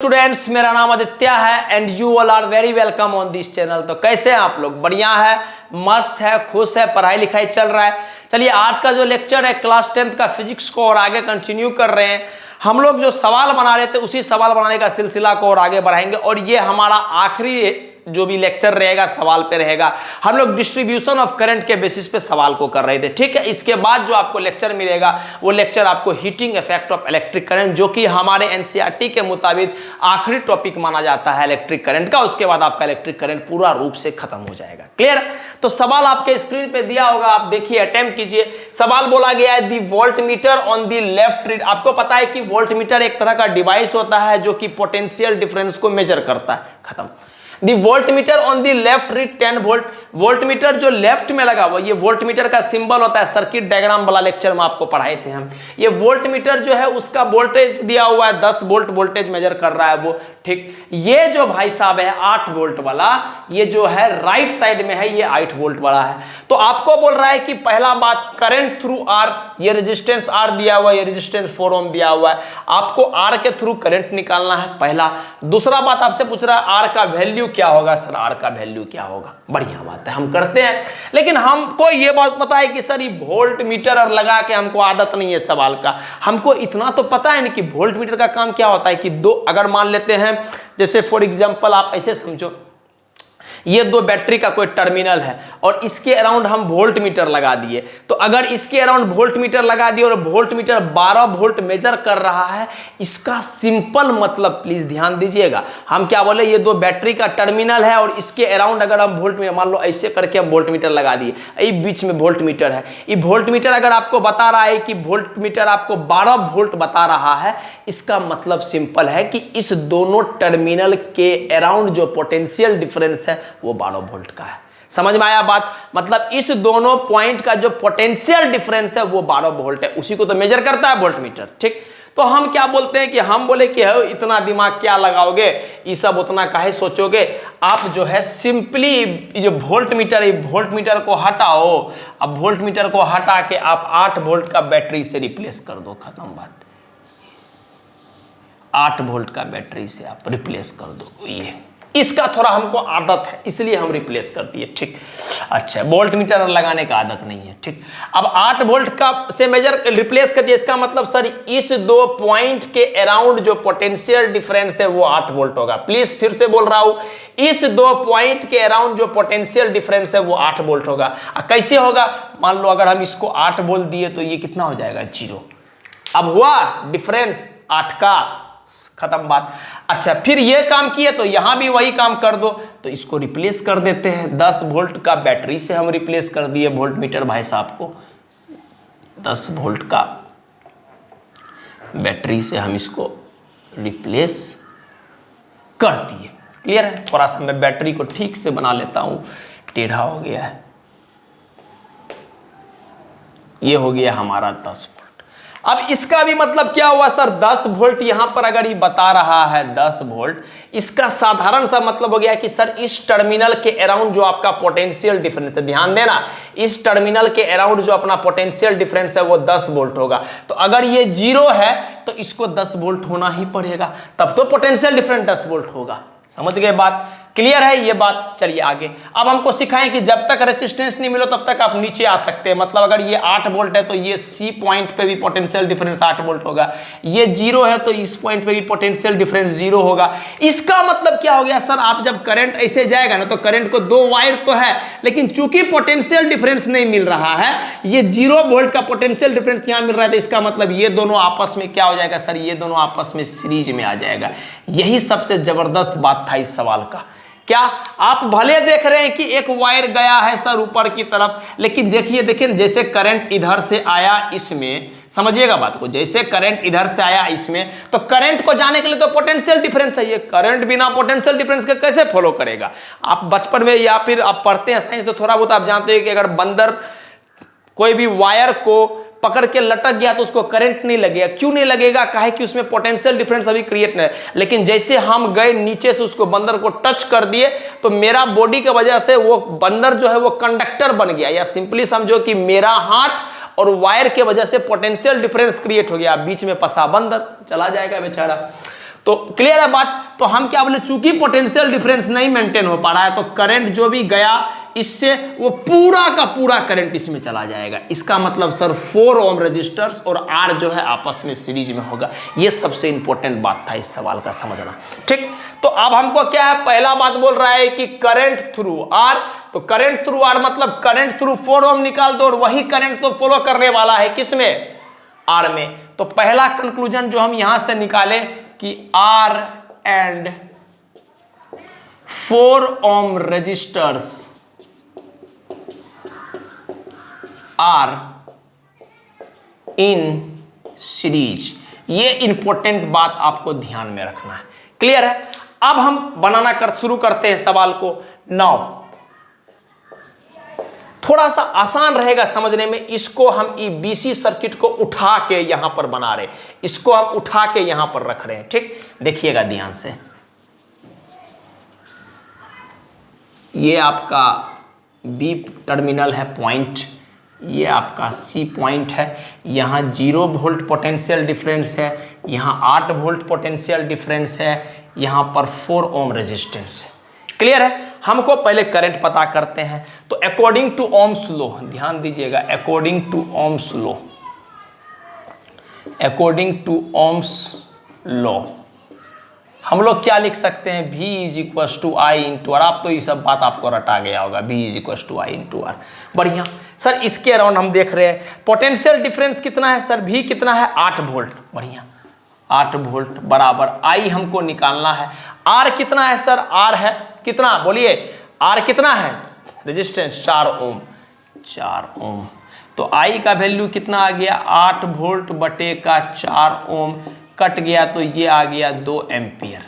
Students, मेरा नाम आदित्य है and you all are very welcome on this channel. तो कैसे हैं आप लोग? बढ़िया है, मस्त है, खुश है, पढ़ाई लिखाई चल रहा है। चलिए आज का जो लेक्चर है क्लास 10th का फिजिक्स को और आगे कंटिन्यू कर रहे हैं। हम लोग जो सवाल बना रहे थे उसी सवाल बनाने का सिलसिला को और आगे बढ़ाएंगे और ये हमारा आखिरी जो भी लेक्चर रहेगा सवाल पे रहेगा। हम लोग डिस्ट्रीब्यूशन ऑफ करंट के बेसिस पे सवाल को कर रहे थे, ठीक है। इसके बाद जो आपको लेक्चर मिलेगा वो लेक्चर आपको heating effect of electric current, जो कि हमारे एनसीईआरटी के मुताबिक आखिरी टॉपिक माना जाता है इलेक्ट्रिक करंट का। उसके बाद आपका इलेक्ट्रिक करंट पूरा रूप से खत्म हो जाएगा। क्लियर? तो सवाल आपके स्क्रीन पे दिया होगा, आप देखिए, अटेम्प्ट कीजिए। सवाल बोला गया है the voltmeter on the left read. आपको पता है कि वोल्ट मीटर एक तरह का डिवाइस होता है जो कि पोटेंशियल डिफरेंस को मेजर करता है। खत्म। The voltmeter on the left read 10 volt. Voltmeter जो लेफ्ट में लगा हुआ, ये वोल्ट मीटर का सिंबल होता है, सर्किट डायग्राम वाला लेक्चर में आपको पढ़ाए थे हम। ये वोल्ट मीटर जो है उसका वोल्टेज दिया हुआ है 10 वोल्ट वोल्टेज मेजर कर रहा है वो, ठीक। ये जो भाई साहब है 8 वोल्ट वाला, ये जो है राइट साइड में है, ये 8 वोल्ट वाला है। तो आपको बोल रहा है कि पहला बात करंट थ्रू आर, ये रेजिस्टेंस आर दिया हुआ है, ये रेजिस्टेंस 4 ओम दिया हुआ है, आपको आर के थ्रू करंट निकालना है पहला। दूसरा बात आपसे पूछ रहा है आर का वैल्यू क्या होगा। सर आर का वैल्यू क्या होगा? बढ़िया बात है, हम करते हैं। लेकिन हमको ये बात पता है कि सर ये वोल्ट मीटर और लगा के हमको आदत नहीं है सवाल का। हमको इतना तो पता है ना कि वोल्ट मीटर का काम क्या होता है कि दो, अगर मान लेते हैं जैसे फॉर एग्जांपल आप ऐसे समझो, ये दो बैटरी का कोई टर्मिनल है और इसके अराउंड हम वोल्ट मीटर लगा दिए। तो अगर इसके अराउंड वोल्ट मीटर लगा दिए और वोल्ट मीटर 12 वोल्ट मेजर कर रहा है, इसका सिंपल मतलब प्लीज ध्यान दीजिएगा, हम क्या बोले, ये दो बैटरी का टर्मिनल है और इसके अराउंड अगर हम वोल्ट मीटर, मान लो ऐसे करके हम वोल्ट मीटर लगा दिए, ये बीच में वोल्ट मीटर है। ये वोल्ट मीटर अगर आपको बता रहा है कि वोल्ट मीटर आपको 12 वोल्ट बता रहा है, इसका मतलब सिंपल है कि इस दोनों टर्मिनल के अराउंड जो पोटेंशियल डिफरेंस है वो 12 वोल्ट का है। समझ में आया बात? मतलब इस दोनों पॉइंट का जो पोटेंशियल डिफरेंस है वो 12 वोल्ट है, उसी को तो मेजर करता है वोल्ट मीटर, ठीक। तो हम क्या बोलते हैं कि हम बोले कि है इतना दिमाग क्या लगाओगे, ये सब उतना काहे सोचोगे। आप जो है सिंपली जो वोल्ट मीटर है, वोल्ट मीटर को हटाओ। अब वोल्ट मीटर को हटा के आप 8 वोल्ट का बैटरी से रिप्लेस कर दो, खत्म बात। 8 वोल्ट का बैटरी से आप रिप्लेस कर दो। ये इसका थोड़ा हमको आदत है इसलिए हम रिप्लेस कर दिए, ठीक। अच्छा, वोल्ट मीटर लगाने का आदत नहीं है, ठीक। अब 8 वोल्ट का से मेजर रिप्लेस कर दिया, इसका मतलब सर इस दो पॉइंट के अराउंड जो पोटेंशियल डिफरेंस है वो 8 वोल्ट होगा। प्लीज फिर से बोल रहा हूं, इस दो पॉइंट के अराउंड जो पोटेंशियल डिफरेंस है वो 8 वोल्ट होगा। कैसे होगा? मान लो अगर हम इसको 8 वोल्ट दिए तो ये कितना हो जाएगा? 0। अब हुआ डिफरेंस 8 का, खत्म बात। अच्छा, फिर ये काम किए तो यहां भी वही काम कर दो, तो इसको रिप्लेस कर देते हैं। 10 वोल्ट का बैटरी से हम रिप्लेस कर दिए वोल्ट मीटर भाई साहब को, 10 वोल्ट का बैटरी से हम इसको रिप्लेस कर दिए। क्लियर है? थोड़ा सा मैं बैटरी को ठीक से बना लेता हूं, टेढ़ा हो गया है। ये हो गया हमारा 10 वोल्ट। अब इसका भी मतलब क्या हुआ सर? 10 वोल्ट यहां पर अगर ये बता रहा है 10 वोल्ट, इसका साधारण सा मतलब हो गया कि सर इस टर्मिनल के अराउंड जो आपका पोटेंशियल डिफरेंस है, ध्यान देना, इस टर्मिनल के अराउंड जो अपना पोटेंशियल डिफरेंस है वो 10 वोल्ट होगा। तो अगर ये 0 है तो इसको 10 वोल्ट होना ही पड़ेगा, तब तो पोटेंशियल डिफरेंस 10 वोल्ट होगा। समझ गए बात? क्लियर है ये बात? चलिए आगे। अब हमको सिखाएं कि जब तक रेजिस्टेंस नहीं मिलो तब तक आप नीचे आ सकते हैं। मतलब अगर ये 8 वोल्ट है तो ये सी पॉइंट पे भी पोटेंशियल डिफरेंस 8 वोल्ट होगा। ये 0 है तो इस पॉइंट पे भी पोटेंशियल डिफरेंस 0 होगा। इसका मतलब क्या हो गया सर? आप जब करंट ऐसे जाएगा ना तो करंट को 2 वायर तो है, लेकिन चूंकि पोटेंशियल डिफरेंस नहीं मिल रहा है, ये 0 वोल्ट का पोटेंशियल डिफरेंस यहां मिल रहा है, तो इसका मतलब ये दोनों आपस में क्या हो जाएगा सर? ये दोनों आपस में सीरीज में आ जाएगा। यही सबसे जबरदस्त बात था इस सवाल का। क्या आप भले देख रहे हैं कि एक वायर गया है सर ऊपर की तरफ, लेकिन देखिए जैसे करंट इधर से आया इसमें, समझिएगा बात को, जैसे करंट इधर से आया इसमें, तो करंट को जाने के लिए तो पोटेंशियल डिफरेंस है। ये करंट बिना पोटेंशियल डिफरेंस के कैसे फॉलो करेगा? आप बचपन में या फिर आप पढ़ते हैं साइंस तो थोड़ा बहुत आप जानते हैं कि अगर बंदर कोई भी वायर को पकड़ के लटक गया तो उसको करंट नहीं लगेगा। क्यों नहीं लगेगा? काहे कि उसमें पोटेंशियल डिफरेंस अभी क्रिएट नहीं है। लेकिन जैसे हम गए नीचे से उसको बंदर को टच कर दिए तो मेरा बॉडी की वजह से वो बंदर जो है वो कंडक्टर बन गया, या सिंपली समझो कि मेरा हाथ और वायर के वजह से पोटेंशियल डिफरेंस क्रिएट हो गया, बीच में फंसा बंदर, चला जाएगा बेचारा। तो क्लियर है बात। तो हम क्या बोले, चूंकि पोटेंशियल डिफरेंस नहीं मेंटेन हो पा रहा है तो करंट जो भी गया इससे वो पूरा का पूरा करंट इसमें चला जाएगा। इसका मतलब सर 4 ओम रजिस्टर्स और आर जो है आपस में सीरीज में होगा। ये सबसे इंपॉर्टेंट बात था इस सवाल का समझना, ठीक। तो अब हमको क्या है, पहला बात बोल रहा है कि करंट थ्रू आर, तो करंट थ्रू आर मतलब करंट थ्रू 4 ओम निकाल दो और वही करंट तो फॉलो करने वाला है किसमें, आर में। तो पहला कंक्लूजन जो हम यहां से निकाले कि R and 4 ohm resistors are in series, ये इंपॉर्टेंट बात आपको ध्यान में रखना है। क्लियर है। अब हम बनाना शुरू करते हैं सवाल को। नाउ थोड़ा सा आसान रहेगा समझने में, इसको हम ईबीसी सर्किट को उठा के यहां पर बना रहे, इसको हम उठा के यहां पर रख रहे हैं, ठीक। देखिएगा ध्यान से, ये आपका बी टर्मिनल है पॉइंट, ये आपका सी पॉइंट है, यहाँ 0 वोल्ट पोटेंशियल डिफरेंस है, यहाँ 8 वोल्ट पोटेंशियल डिफरेंस है, यहाँ पर 4 ओम रेजिस्टेंस है। क्लियर है। हमको पहले करंट पता करते हैं। तो अकॉर्डिंग टू ओम्स लॉ, ध्यान दीजिएगा, according to Ohm's law, according to Ohm's law हम लोग क्या लिख सकते हैं, V is equal to I into R. आप तो ये सब बात आपको रटा गया होगा, V is equal to I into R. बढ़िया सर, इसके अराउंड हम देख रहे हैं पोटेंशियल डिफरेंस कितना है सर, V कितना है 8 वोल्ट। बढ़िया, 8 वोल्ट बराबर I हमको निकालना है। R कितना है सर, R है कितना, बोलिए R कितना है, रेजिस्टेंस 4 ओम, 4 ओम। तो I का वैल्यू कितना आ गया, 8 वोल्ट बटे का 4 ओम, कट गया तो ये आ गया 2 एम्पियर।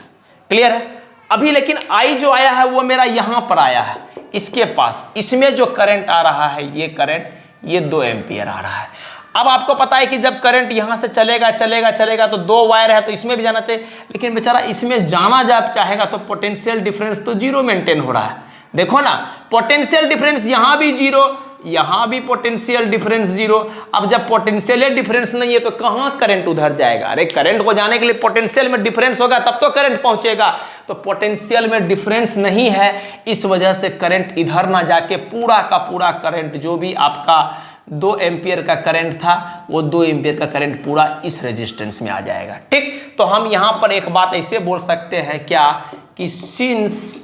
क्लियर है। अभी लेकिन I जो आया है वो मेरा यहां पर आया है, इसके पास, इसमें जो करंट आ रहा है ये करंट, ये 2 एम्पियर आ रहा है। अब आपको पता है कि जब करंट यहां से चलेगा चलेगा चलेगा तो 2 वायर है तो इसमें भी जाना चाहिए, लेकिन बेचारा इसमें जाना जब चाहेगा तो पोटेंशियल डिफरेंस तो 0 मेंटेन हो रहा है। देखो ना, पोटेंशियल डिफरेंस यहां भी 0, यहां भी पोटेंशियल डिफरेंस 0। अब जब पोटेंशियल डिफरेंस नहीं है तो कहां करंट उधर जाएगा, अरे करंट को जाने के लिए पोटेंशियल में डिफरेंस होगा तब तो करंट पहुंचेगा। तो पोटेंशियल में डिफरेंस नहीं है, इस वजह से करंट इधर ना जाके पूरा का पूरा करंट जो भी आपका 2 एम्पियर का करंट था वो 2 एम्पियर का करंट पूरा इस रेजिस्टेंस में आ जाएगा, ठीक। तो हम यहां पर एक बात ऐसे बोल सकते हैं क्या कि since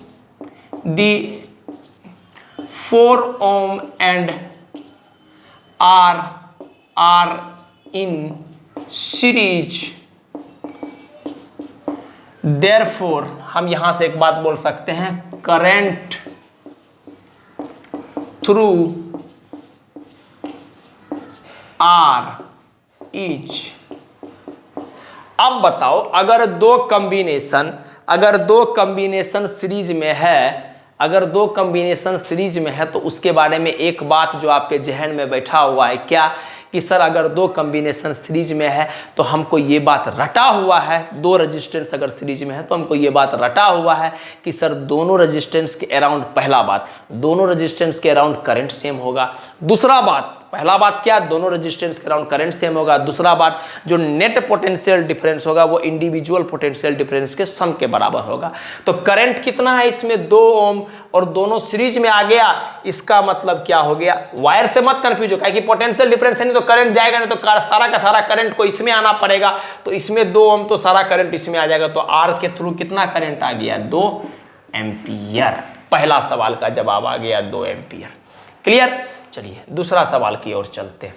the 4 ohm and R are in series, therefore हम यहां से एक बात बोल सकते हैं, करंट थ्रू R इज। अब बताओ, अगर दो कॉम्बिनेशन सीरीज में है, अगर 2 कॉम्बिनेशन सीरीज में है तो उसके बारे में एक बात जो आपके जहन में बैठा हुआ है क्या, कि सर अगर 2 कॉम्बिनेशन सीरीज में है तो हमको ये बात रटा हुआ है, 2 रेजिस्टेंस अगर सीरीज में है तो हमको ये बात रटा हुआ है कि सर दोनों रेजिस्टेंस के अराउंड, पहला बात दोनों रेजिस्टेंस के अराउंड करंट सेम होगा। दूसरा बात, पहला बात क्या, दोनों रेजिस्टेंस के अराउंड करंट सेम होगा। दूसरा बात, जो नेट पोटेंशियल डिफरेंस होगा वो इंडिविजुअल पोटेंशियल डिफरेंस के सम के बराबर होगा। तो करंट कितना है इसमें 2 ओम और दोनों सीरीज में आ गया, इसका मतलब क्या हो गया, वायर से मत कंफ्यूज हो, कि पोटेंशियल डिफरेंस है नहीं तो करंट जाएगा, नहीं तो सारा का सारा करंट को इसमें आना पड़ेगा। तो इसमें 2 ओम तो सारा करंट इसमें आ जाएगा, तो आर के थ्रू कितना करंट आ गया, 2 एम्पियर। पहला सवाल का जवाब आ गया 2 एम्पियर। क्लियर। चलिए दूसरा सवाल की ओर चलते हैं।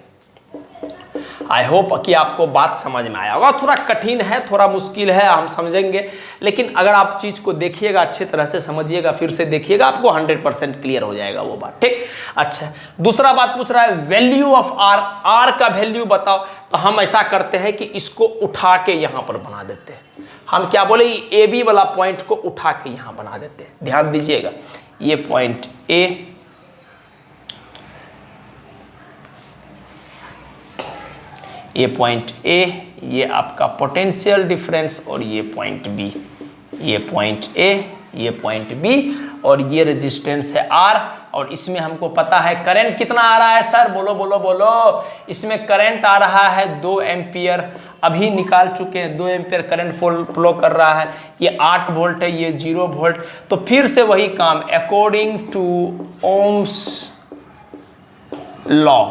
आई होप कि आपको बात समझ में आया होगा। थोड़ा कठिन है, थोड़ा मुश्किल है, हम समझेंगे, लेकिन अगर आप चीज़ को देखिएगा, अच्छी तरह से समझिएगा, फिर से देखिएगा, आपको 100% क्लियर हो जाएगा वो बात, ठीक। अच्छा, दूसरा बात पूछ रहा है वैल्यू ऑफ आर, आर का वैल्यू बताओ। तो हम ऐसा करते हैं कि इसको उठा के यहाँ पर बना देते हैं। हम क्या बोले, ए बी वाला पॉइंट को उठा के यहाँ बना देते हैं। ध्यान दीजिएगा, ये पॉइंट ए, ये पॉइंट ए, ये आपका पोटेंशियल डिफरेंस, और ये पॉइंट बी, ये पॉइंट ए, ये पॉइंट बी, और ये रेजिस्टेंस है आर, और इसमें हमको पता है करंट कितना आ रहा है सर, बोलो बोलो बोलो। इसमें करंट आ रहा है 2 एम्पियर, अभी निकाल चुके हैं 2 एम्पियर करंट फ्लो कर रहा है। ये 8 वोल्ट है, ये 0 वोल्ट। तो फिर से वही काम, अकॉर्डिंग टू ओम्स लॉ।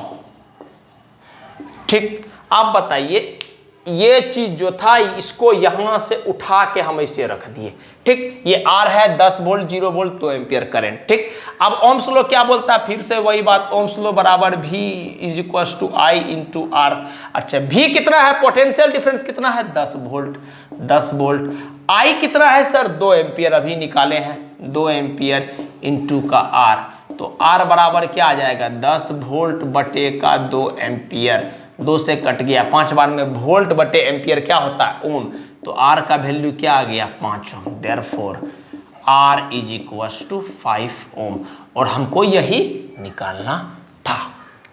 ठीक, आप बताइए ये चीज जो था इसको यहां से उठा के हम ऐसे रख दिए। ठीक, ये R है 10 वोल्ट 0 वोल्ट 2 एम्पियर करंट। ठीक, अब ओम्स लॉ क्या बोलता है, फिर से वही बात, ओम्स लॉ बराबर V is equal to I into R। अच्छा, V कितना है, पोटेंशियल डिफरेंस कितना है 10 वोल्ट 10 वोल्ट। I कितना है सर 2 एम्पियर, अभी निकाले हैं 2 एम्पियर इंटू का R। तो R बराबर क्या आ जाएगा 10 वोल्ट बटे का 2 एम्पियर, 2 से कट गया, 5 बार में वोल्ट बटे एम्पियर क्या होता है ओम। तो R का वैल्यू क्या आ गया 5 ohm, therefore R is equal to 5 ohm. और हमको यही निकालना था।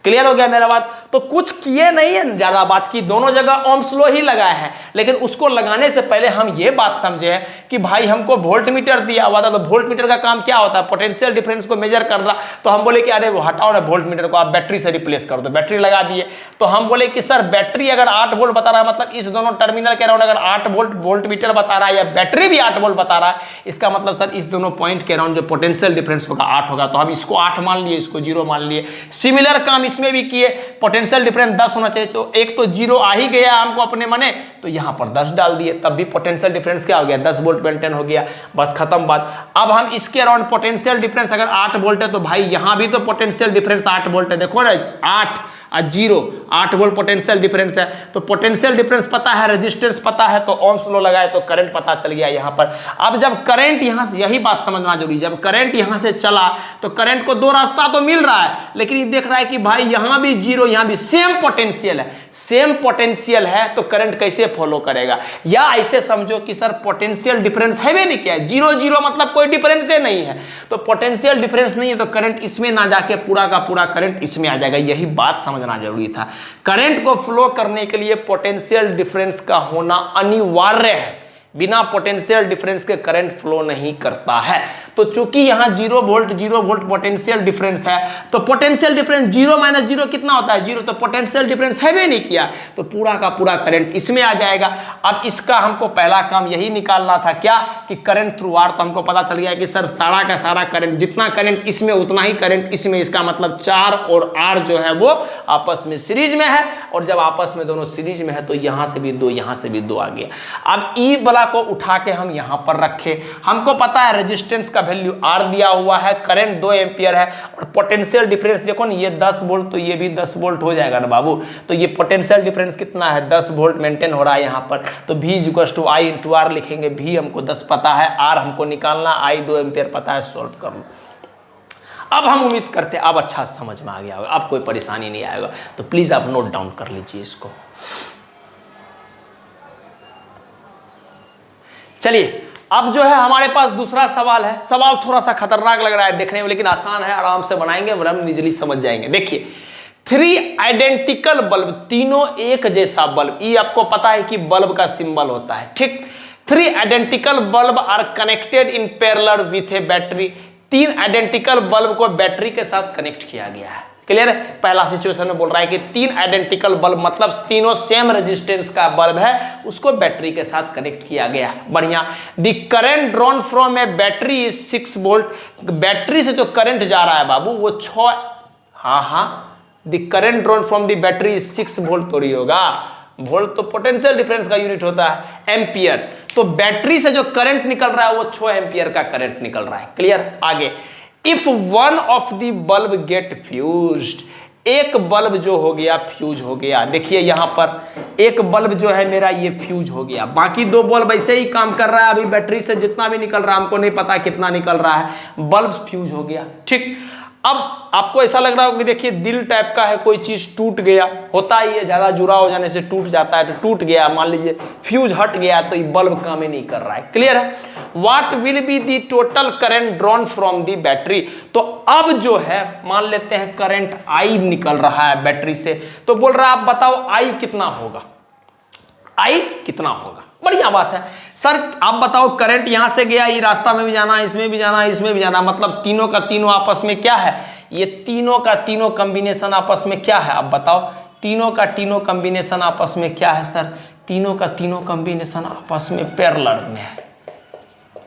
क्लियर हो गया मेरा बात। तो कुछ किए नहीं है, ज्यादा बात की, दोनों जगह ओम्स लॉ ही लगाया है। लेकिन उसको लगाने से पहले हम ये बात समझे हैं कि भाई हमको वोल्ट मीटर दिया हुआ था, तो वोल्ट मीटर का काम क्या होता है, पोटेंशियल डिफरेंस को मेजर कर रहा। तो हम बोले कि अरे वो हटाओ ना वोल्ट मीटर को, आप बैटरी से रिप्लेस कर दो। बैटरी लगा दिए। तो हम बोले कि सर बैटरी अगर 8 वोल्ट बता रहा है, मतलब इस दोनों टर्मिनल के अराउंड अगर 8 वोल्ट मीटर बता रहा है या बैटरी भी 8 वोल्ट बता रहा है, इसका मतलब सर इस दोनों पॉइंट के अराउंड जो पोटेंशियल डिफरेंस होगा 8 होगा। तो हम इसको 8 मान लिए, इसको 0 मान लिए। सिमिलर काम इसमें भी किए, पोटेंशियल डिफरेंस 10 होना चाहिए, तो एक तो 0 आ ही गया हमको अपने मने, तो यहां पर 10 डाल दिए, तब भी पोटेंशियल डिफरेंस क्या हो गया 10 वोल्ट मेंटेन हो गया। बस खत्म बात। अब हम इसके अराउंड पोटेंशियल डिफरेंस अगर 8 वोल्ट है, तो भाई यहां भी तो पोटेंशियल डिफरेंस 8 वोल्ट है। देखो ना 8 और 0, 8 वोल्ट पोटेंशियल डिफरेंस है। तो पोटेंशियल डिफरेंस पता है, रेजिस्टेंस पता है, तो ओम्स लॉ लगाए तो करंट पता चल गया यहां पर। अब जब करंट यहां से, यही बात समझना जरूरी, जब करंट यहां से चला तो करंट को 2 रास्ता तो मिल रहा है, लेकिन ये देख रहा है कि भाई यहां भी 0 यहां भी सेम पोटेंशियल है। सेम पोटेंशियल है तो करंट कैसे फॉलो करेगा। या ऐसे समझो कि सर पोटेंशियल डिफरेंस है भी नहीं, क्या है 0 0 मतलब कोई डिफरेंस ही नहीं है। तो पोटेंशियल डिफरेंस नहीं है तो करंट इसमें ना जाके पूरा का पूरा करंट इसमें आ जाएगा। यही बात समझना जरूरी था। करंट को फ्लो करने के लिए पोटेंशियल डिफरेंस का होना अनिवार्य है। बिना पोटेंशियल डिफरेंस के करंट फ्लो नहीं करता है। तो चूंकि यहां 0 वोल्ट पोटेंशियल डिफरेंस है, तो पोटेंशियल डिफरेंस 0 - 0 कितना होता है 0। तो पोटेंशियल डिफरेंस है भी नहीं किया, तो पूरा का पूरा करंट इसमें आ जाएगा। अब इसका हमको पहला काम यही निकालना था, क्या कि करंट थ्रू आर। तो हमको पता चल गया कि सर सारा का सारा करंट, जितना करंट इसमें उतना ही करंट इसमें। इसका मतलब 4 और R जो है वो आपस में सीरीज में है, और जब आपस में दोनों सीरीज में है तो यहां से भी 2 यहां से भी 2 आ गया। अब ई वाला को उठा के हम यहां पर रखे। हमको पता है रेजिस्टेंस का वैल्यू R दिया हुआ है, करंट 2 एम्पियर है, और पोटेंशियल डिफरेंस देखो ना, ये 10 वोल्ट तो ये भी 10 वोल्ट हो जाएगा ना बाबू। तो ये पोटेंशियल डिफरेंस कितना है 10 वोल्ट मेंटेन हो रहा है यहाँ पर। तो V = I × R लिखेंगे। V हमको 10 पता है, R हमको निकालना, I 2 एम्पियर पता है, सॉल्व कर लो। अब हम उम्मीद करते हैं अब अच्छा समझ में आ गया होगा, अब कोई परेशानी नहीं आएगा। तो प्लीज आप नोट डाउन कर लीजिए इसको। चलिए अब जो है हमारे पास दूसरा सवाल है। सवाल थोड़ा सा खतरनाक लग रहा है देखने में, लेकिन आसान है, आराम से बनाएंगे, हम इजीली समझ जाएंगे। देखिए 3 आइडेंटिकल बल्ब, तीनों एक जैसा बल्ब, ये आपको पता है कि बल्ब का सिंबल होता है। ठीक, 3 identical bulb are connected in parallel with a battery. 3 identical bulb को बैटरी के साथ कनेक्ट किया गया है। क्लियर है। पहला सिचुएशन में बोल रहा है कि 3 आइडेंटिकल बल्ब मतलब तीनों सेम रेजिस्टेंस का बल्ब है, उसको बैटरी के साथ कनेक्ट किया गया। बढ़िया। The current drawn from A battery is 6 volt. Battery से जो करंट जा रहा है बाबू वो 6, the current drawn from the battery is 6 volt थोड़ी होगा, वोल्ट तो पोटेंशियल डिफरेंस का यूनिट होता है। एम्पियर, तो बैटरी से जो करंट निकल रहा है वो 6 एम्पियर का करंट निकल रहा है। क्लियर। आगे, if one of the bulb get fused, एक बल्ब जो हो गया फ्यूज हो गया। देखिए यहां पर एक बल्ब जो है मेरा ये फ्यूज हो गया, बाकी 2 बल्ब ऐसे ही काम कर रहा है। अभी बैटरी से जितना भी निकल रहा है हमको नहीं पता कितना निकल रहा है, बल्ब फ्यूज हो गया। ठीक, अब आपको ऐसा लग रहा होगा कि देखिए दिल टाइप का है, कोई चीज टूट गया, होता ही है, ज्यादा जुड़ा हो जाने से टूट जाता है। तो टूट गया, मान लीजिए फ्यूज हट गया, तो ये बल्ब काम ही नहीं कर रहा है। क्लियर है। What will be the total current drawn from the battery. तो अब जो है मान लेते हैं करंट I निकल रहा है बैटरी से, तो बोल रहा है आप बताओ I कितना होगा, I कितना होगा। बढ़िया बात है सर। आप बताओ करंट यहां से गया, ये रास्ता में भी जाना, इसमें भी जाना, इसमें भी जाना, मतलब तीनों का तीनों आपस में क्या है, ये तीनों का तीनों कॉम्बिनेशन आपस में क्या है, आप बताओ। तीनों का तीनों कॉम्बिनेशन आपस में क्या है सर, तीनों का तीनों कॉम्बिनेशन आपस में पैरेलल में है।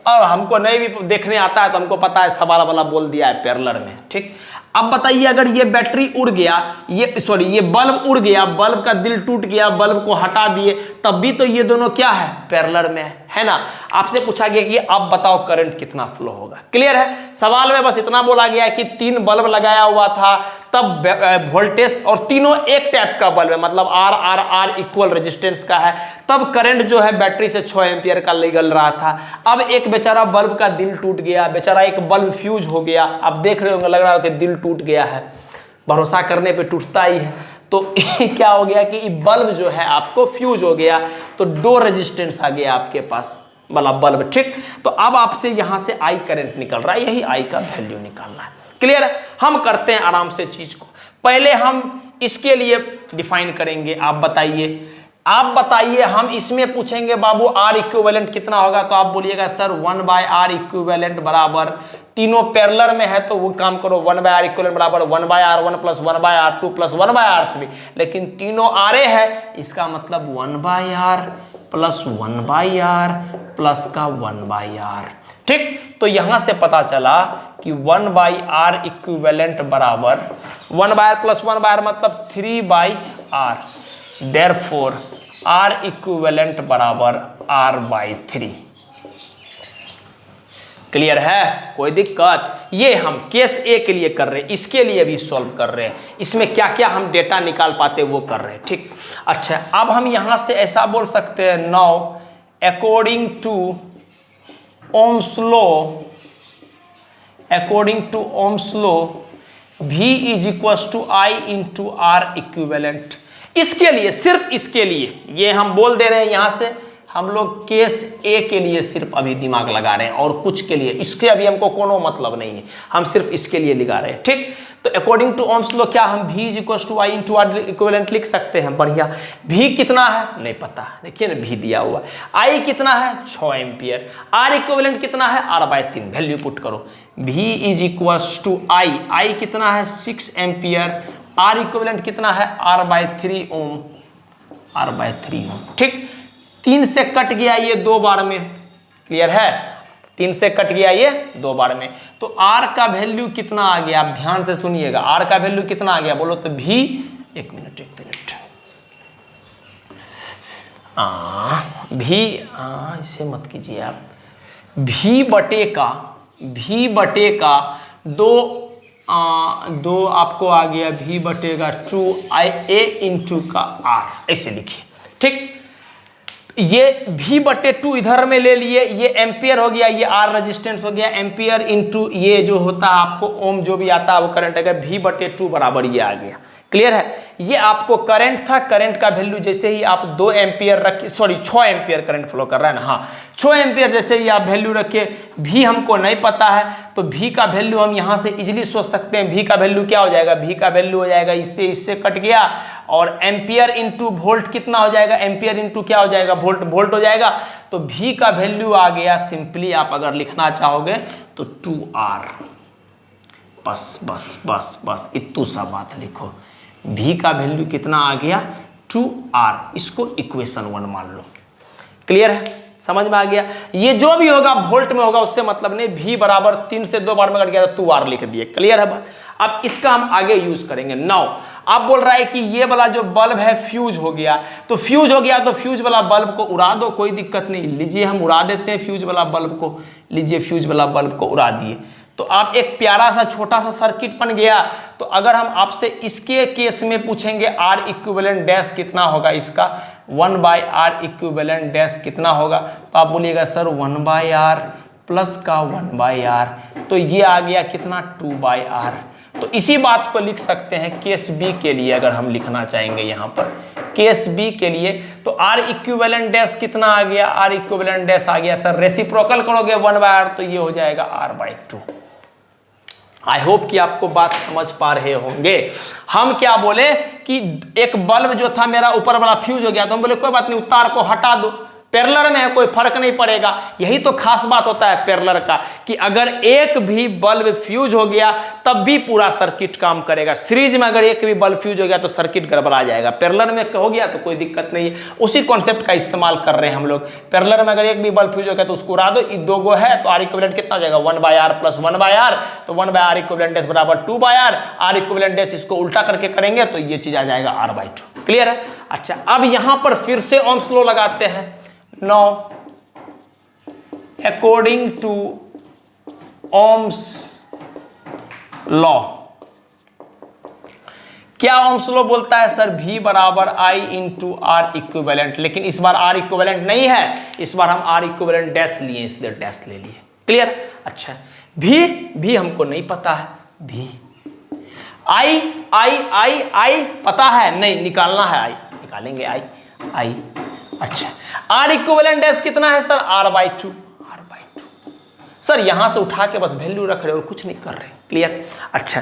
और हमको नहीं भी देखने आता है तो हमको पता है, सवाल वाला बोल दिया है पैरेलल में, ठीक। अब बताइए अगर ये बैटरी उड़ गया, ये बल्ब उड़ गया, बल्ब का दिल टूट गया, बल्ब को हटा दिए, तब भी तो ये दोनों क्या है, पैरेलल में है ना। आपसे पूछा गया कि अब बताओ करंट कितना फ्लो होगा। क्लियर है, सवाल में बस इतना बोला गया है कि 3 बल्ब लगाया हुआ था, तब वोल्टेज, और तीनों एक टाइप का बल्ब है, मतलब R R R equal resistance का है, तब करंट जो है बैटरी से 6 एम्पियर का निकल रहा था। अब एक बेचारा बल्ब का दिल टूट गया, बेचारा एक बल्ब फ्यूज हो गया। आप देख रहे होंगे, लग रहा हो कि दिल टूट गया है, भरोसा करने पे टूटता ही है। तो क्या हो गया कि बल्ब जो है आपको फ्यूज हो गया, तो 2 रेजिस्टेंस आ गया आपके पास वाला बल्ब, ठीक। तो अब आपसे यहां से आई करंट निकल रहा है, यही आई का वैल्यू निकालना है। क्लियर है, हम करते हैं आराम से चीज को। पहले हम इसके लिए डिफाइन करेंगे। आप बताइए, हम इसमें पूछेंगे बाबू आर इक्विवेलेंट कितना होगा, तो आप बोलिएगा सर 1/r इक्विवेलेंट बराबर, तीनों पैरेलल में है तो वो काम करो, 1/r इक्विवेलेंट बराबर 1/r1 + 1/r2 + 1/r3, लेकिन तीनों आरे है, इसका मतलब 1/r + 1/r प्लस का 1/r, ठीक। तो यहां से पता चला कि 1/r इक्विवेलेंट बराबर 1/r + 1/r मतलब 3/r, देयरफॉर R इक्विवेलेंट बराबर R/3। क्लियर है, कोई दिक्कत। ये हम केस ए के लिए कर रहे हैं, इसके लिए भी सॉल्व कर रहे हैं, इसमें क्या क्या हम डेटा निकाल पाते वो कर रहे हैं, ठीक। अच्छा, अब हम यहां से ऐसा बोल सकते हैं, now according to Ohm's law V = I × R equivalent. इसके लिए, सिर्फ इसके लिए ये हम बोल दे रहे हैं, यहां से हम लोग केस ए के लिए सिर्फ अभी दिमाग लगा रहे हैं, और कुछ के लिए इसके अभी हमको कोनो मतलब नहीं है, हम सिर्फ इसके लिए लगा रहे हैं, ठीक। तो अकॉर्डिंग टू ओम्स लॉ क्या हम V = I × R इक्विवेलेंट लिख सकते हैं। बढ़िया। V कितना है नहीं पता, देखिए ना V दिया हुआ है। I कितना है 6 एम्पियर। R इक्विवेलेंट कितना है R/3, वैल्यू पुट करो। V = I कितना है 6 एम्पियर, R इक्विवेलेंट कितना है R/3 ओम, ठीक। 3 से कट गया ये 2 बार में, क्लियर है, 3 से कट गया ये 2 बार में, तो R का वैल्यू कितना आ गया, आप ध्यान से सुनिएगा, R का वैल्यू कितना आ गया बोलो तो V, एक मिनट इसे मत कीजिए आप, V बटे का 2 आपको आ गया V/2 × का R, ऐसे लिखिए, ठीक। ये V/2 इधर में ले लिए, ये एम्पियर हो गया, ये R रेजिस्टेंस हो गया, एम्पियर इंटू ये जो होता है आपको ओम जो भी आता है वो करंट है, V/2 बराबर ये आ गया। क्लियर है, ये आपको करंट था, करंट का वैल्यू जैसे ही आप 2 एम्पियर रखे, 6 एम्पियर करंट फ्लो कर रहा है ना, हाँ 6 एम्पियर जैसे ही आप वैल्यू रखे, V हमको नहीं पता है तो V का वैल्यू हम यहाँ से इजीली सोच सकते हैं। V का वैल्यू क्या हो जाएगा, V का वैल्यू हो जाएगा, इससे कट गया, और एम्पियर इंटू वोल्ट कितना हो जाएगा, एम्पियर इंटू क्या हो जाएगा, वोल्ट हो जाएगा। तो V का वैल्यू आ गया, सिंपली आप अगर लिखना चाहोगे तो 2R, बस इतू सा बात लिखो। V का वैल्यू कितना आ गया 2R, इसको इक्वेशन 1 मान लो। क्लियर है, समझ में आ गया। ये जो भी होगा वोल्ट में होगा उससे मतलब नहीं, V बराबर 3 से 2 बार में कट गया तो 2R लिख दिए। क्लियर है बात। अब इसका हम आगे यूज करेंगे। नाउ आप बोल रहा है कि ये वाला जो बल्ब है फ्यूज हो गया, तो फ्यूज वाला बल्ब को उड़ा दो, कोई दिक्कत नहीं, लीजिए हम उड़ा देते हैं फ्यूज वाला बल्ब को, लीजिए फ्यूज वाला बल्ब को उड़ा दिए। तो आप एक प्यारा सा छोटा सा सर्किट बन गया। तो अगर हम आपसे इसके केस में पूछेंगे R इक्विवेलेंट डैश कितना होगा, इसका 1/R इक्विवेलेंट डैश कितना होगा, तो आप बोलिएगा सर 1/R प्लस का 1/R, तो ये आ गया कितना 2/R। तो इसी बात को लिख सकते हैं केस बी के लिए, अगर हम लिखना चाहेंगे यहाँ पर केस बी के लिए, तो R इक्विवेलेंट डैश कितना आ गया, R इक्विवेलेंट डैश आ गया सर, रेसिप्रोकल करोगे 1/R तो ये हो जाएगा R/2। आई होप कि आपको बात समझ पा रहे होंगे। हम क्या बोले कि एक बल्ब जो था मेरा ऊपर वाला फ्यूज हो गया, तो हम बोले कोई बात नहीं, तार को हटा दो, पैरेलल में है कोई फर्क नहीं पड़ेगा। यही तो खास बात होता है पैरेलल का कि अगर एक भी बल्ब फ्यूज हो गया तब भी पूरा सर्किट काम करेगा। सीरीज में अगर एक भी बल्ब फ्यूज हो गया तो सर्किट गड़बड़ा जाएगा। पैरेलल में हो गया तो कोई दिक्कत नहीं है। उसी कॉन्सेप्ट का इस्तेमाल कर रहे हैं हम लोग। पैरेलल में अगर एक भी बल्ब फ्यूज हो गया तो उसको उड़ा दो, दो गो है तो आर इक्विवेलेंट कितना हो जाएगा 1/r + 1/r, तो 1/r इक्विवेलेंट बराबर 2/r, आर इक्विवेलेंट इसको उल्टा करके करेंगे तो ये चीज आ जाएगा r/2। क्लियर है? अच्छा, अब यहां पर फिर से ओम्स लॉ लगाते हैं। Now, according to Ohm's law, क्या ओम्स लॉ बोलता है सर? V बराबर I इंटू आर इक्विवेलेंट, लेकिन इस बार आर इक्विवेलेंट नहीं है, इस बार हम आर इक्विवेलेंट डैश लिए इसलिए डैश ले लिए। क्लियर? अच्छा, भी हमको नहीं पता है। V I पता है नहीं, निकालना है I, निकालेंगे I। अच्छा, आर इक्विवेलेंट डैश कितना है सर? r/2। सर यहां से उठा के बस वैल्यू रख रहे और कुछ नहीं कर रहे। क्लियर? अच्छा,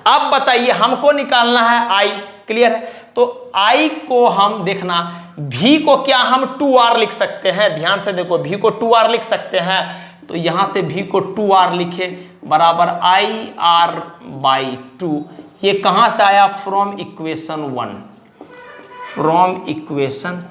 अब बताइए हमको निकालना है I। क्लियर है? तो I को हम देखना, V को क्या हम 2r लिख सकते हैं? ध्यान से देखो, V को 2r लिख सकते हैं, तो यहां से V को 2r लिखे बराबर IR/2। ये कहां से आया? From equation 1, from equation.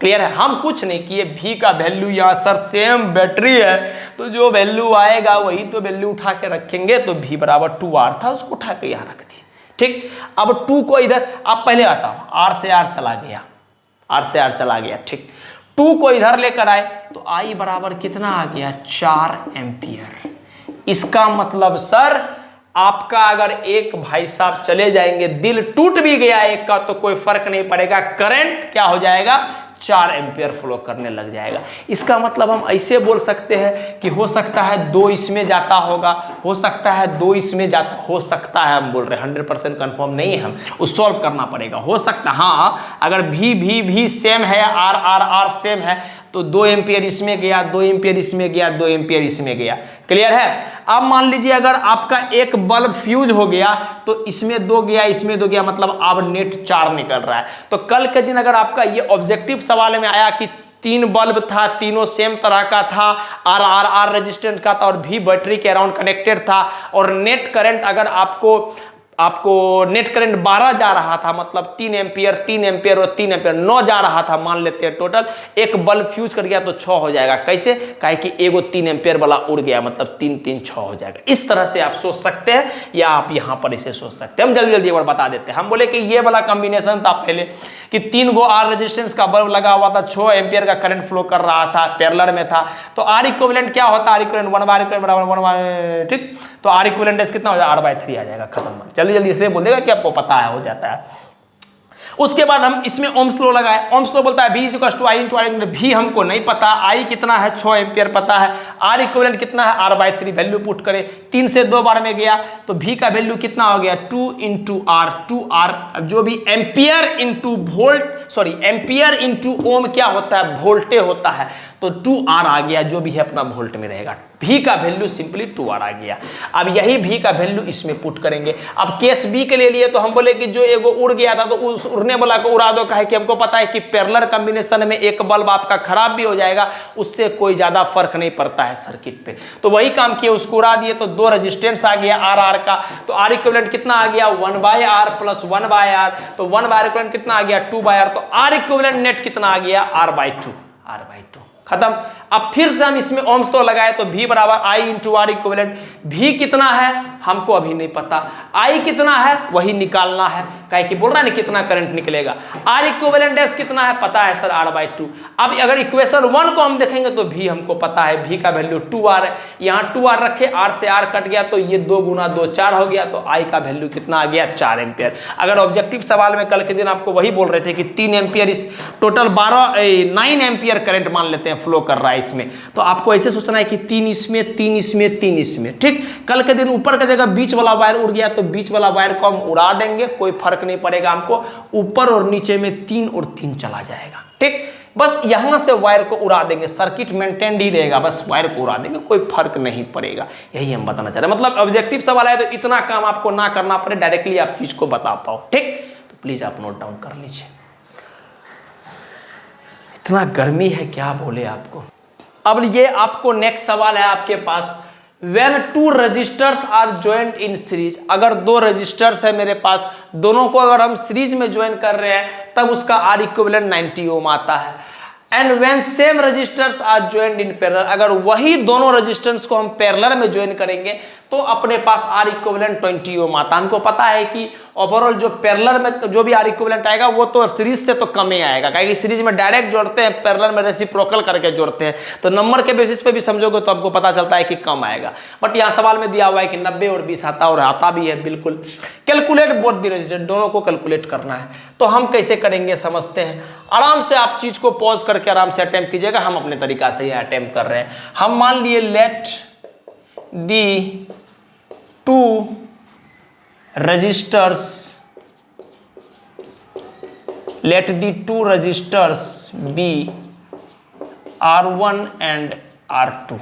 Clear है? हम कुछ नहीं किए, V का वैल्यू यहाँ सर सेम बैटरी है तो जो वैल्यू आएगा वही तो वैल्यू उठा के रखेंगे, तो V बराबर 2r था, उसको उठा के यहाँ रख दिए। ठीक, अब 2 को इधर, अब पहले बताओ, R से R चला गया, R से R चला गया। ठीक, 2 को इधर लेकर आए तो I बराबर कितना आ गया? 4 एम्पियर। इसका मतलब सर आपका अगर एक भाई साहब चले जाएंगे, दिल टूट भी गया एक का, तो कोई फर्क नहीं पड़ेगा, करंट क्या हो जाएगा? 4 एम्पियर फ्लो करने लग जाएगा। इसका मतलब हम ऐसे बोल सकते हैं कि हो सकता है 2 इसमें जाता होगा, हो सकता है 2 इसमें जाता, हो सकता है, हम बोल रहे हैं 100% कंफर्म नहीं है, हम उस सॉल्व करना पड़ेगा। हो सकता, हाँ, अगर भी सेम है, R सेम है तो 2 एम्पियर इसमें गया, 2 एम्पियर इसमें गया, 2 एम्पियर इसमें गया। क्लियर है? अब मान लीजिए अगर आपका एक बल्ब फ्यूज हो गया तो इसमें 2 गया, इसमें 2 गया, मतलब अब नेट 4 निकल रहा है। तो कल के दिन अगर आपका ये ऑब्जेक्टिव सवाल में आया कि 3 बल्ब था, तीनों सेम तरह का था, R रेजिस्टेंस का था और V बैटरी के अराउंड कनेक्टेड था, और नेट करंट अगर आपको नेट करंट 12 जा रहा था, मतलब 3 एम्पियर और 3 एम्पियर 9 जा रहा था, मान लेते हैं टोटल। एक बल्ब फ्यूज कर गया तो 6 हो जाएगा। कैसे? काहे कि एगो 3 एम्पियर वाला उड़ गया, मतलब 3 3 6 हो जाएगा। इस तरह से आप सोच सकते हैं, या आप यहां पर इसे सोच सकते हैं। हम जल्दी एक बार बता देते हैं। हम बोले कि ये वाला कॉम्बिनेशन था पहले कि 3 गो R रेजिस्टेंस का बल्ब लगा हुआ था, 6 एम्पियर का करंट फ्लो कर रहा था, पैरेलल में था। तो R इक्विवेलेंट क्या होता है? R इक्विवेलेंट 1/r बराबर 1/, ठीक, तो R इक्विवेलेंट कितना हो जाएगा? R/3 आ जाएगा। खत्म। जल्दी इसलिए बोल देगा कि आपको पता है, हो जाता है। उसके बाद हम इसमें ओम्स लॉ लगाए। ओम्स लॉ बोलता है V = I × R। V हमको नहीं पता, I कितना है? 6 एम्पियर पता है। R इक्विवेलेंट कितना है? R/3। वैल्यू पुट करें, 3 से 2 बार में गया तो V का वैल्यू कितना हो गया? 2 × R, 2R। अब जो भी ampere into volt, sorry ampere into ohm क्या होता है? वोल्टे होता है, तो 2R आ गया, जो भी है अपना वोल्ट में रहेगा। V का वैल्यू सिंपली 2R आ गया। अब यही V का वैल्यू इसमें पुट करेंगे। अब केस B के लिए तो हम बोले कि जो एगो उड़ गया था तो उस उड़ने वाला को उड़ा दो, कहे कि हमको पता है कि पैरेलल कॉम्बिनेशन में एक बल्ब आपका खराब भी हो जाएगा, उससे कोई ज्यादा फर्क नहीं पड़ता है सर्किट पे। तो वही काम किए, उसको उड़ा दिए तो 2 रेजिस्टेंस आ गया R का। तो R इक्विवेलेंट कितना आ गया? 1/r + 1/r, तो 1/r इक्विवेलेंट कितना आ गया? 2/r। तो R इक्विवेलेंट नेट कितना आ गया? R/2। खत्म। अब फिर से हम इसमें ओम्स लॉ लगाए तो V बराबर I × R इक्विवेलेंट। V कितना है हमको अभी नहीं पता, I कितना है वही निकालना है, काहे कि बोल रहा है ना कितना करंट निकलेगा। R इक्विवेलेंट डैश कितना है पता है सर, R/2। अब अगर इक्वेशन 1 को हम देखेंगे तो V हमको पता है, V का वैल्यू 2R है। यहाँ 2R रखे, R से R कट गया तो ये 2 × 2 4 हो गया, तो I का वैल्यू कितना आ गया? 4 एम्पियर। अगर ऑब्जेक्टिव सवाल में कल के दिन आपको वही बोल रहे थे कि 3 एम्पियर, इस टोटल 9 एम्पियर करंट मान लेते हैं फ्लो कर रहा है इसमें, तो आपको ऐसे सोचना है कि 3 इसमें, 3 इसमें, 3 इसमें। ठीक, कल के दिन ऊपर का जगह बीच वाला वायर उड़ गया तो बीच वाला वायर को हम उड़ा देंगे, कोई फर्क नहीं पड़ेगा हमको। ऊपर और नीचे में 3 और 3 चला जाएगा। ठीक, बस यहां से वायर को उड़ा देंगे, सर्किट मेंटेन ही रहेगा, बस वायर को उड़ा देंगे, कोई फर्क नहीं पड़ेगा। यही हम बताना चाह रहे हैं। मतलब ऑब्जेक्टिव सवाल है तो इतना काम आपको ना करना पड़े, डायरेक्टली आप चीज को बता पाओ। ठीक, तो प्लीज आप नोट डाउन कर लीजिए। इतना गर्मी है क्या बोले आपको। अब ये आपको नेक्स्ट सवाल है आपके पास, When two registers are joined in series, अगर दो रजिस्टर्स है मेरे पास, दोनों को अगर हम सीरीज में ज्वाइन कर रहे हैं तब उसका R इक्विवेलेंट 90 ओम आता है। And when same resistors are joined in parallel, अगर वही दोनों रजिस्टर्स को हम पैरेलल में ज्वाइन करेंगे तो अपने पास R इक्विवेलेंट 20 ओम आता है। हमको पता है कि ओवरऑल जो पैरेलल में जो भी R इक्विवेलेंट आएगा वो तो सीरीज से तो कम ही आएगा, क्योंकि सीरीज में डायरेक्ट जोड़ते हैं, पैरेलल में रेसिप्रोकल करके जोड़ते हैं, तो नंबर के बेसिस पे भी समझोगे तो हमको पता चलता है कि कम आएगा। बट यहाँ सवाल में दिया हुआ है कि 90 और 20 आता और आता भी है बिल्कुल। कैलकुलेट बोथ द रजिस्टर, दोनों को कैलकुलेट करना है, तो हम कैसे करेंगे समझते हैं। आराम से आप चीज को पॉज करके आराम से अटेम्प्ट कीजिएगा, हम अपने तरीका से ये अटेम्प्ट कर रहे हैं। हम मान लिए let the two resistors be R1 and R2।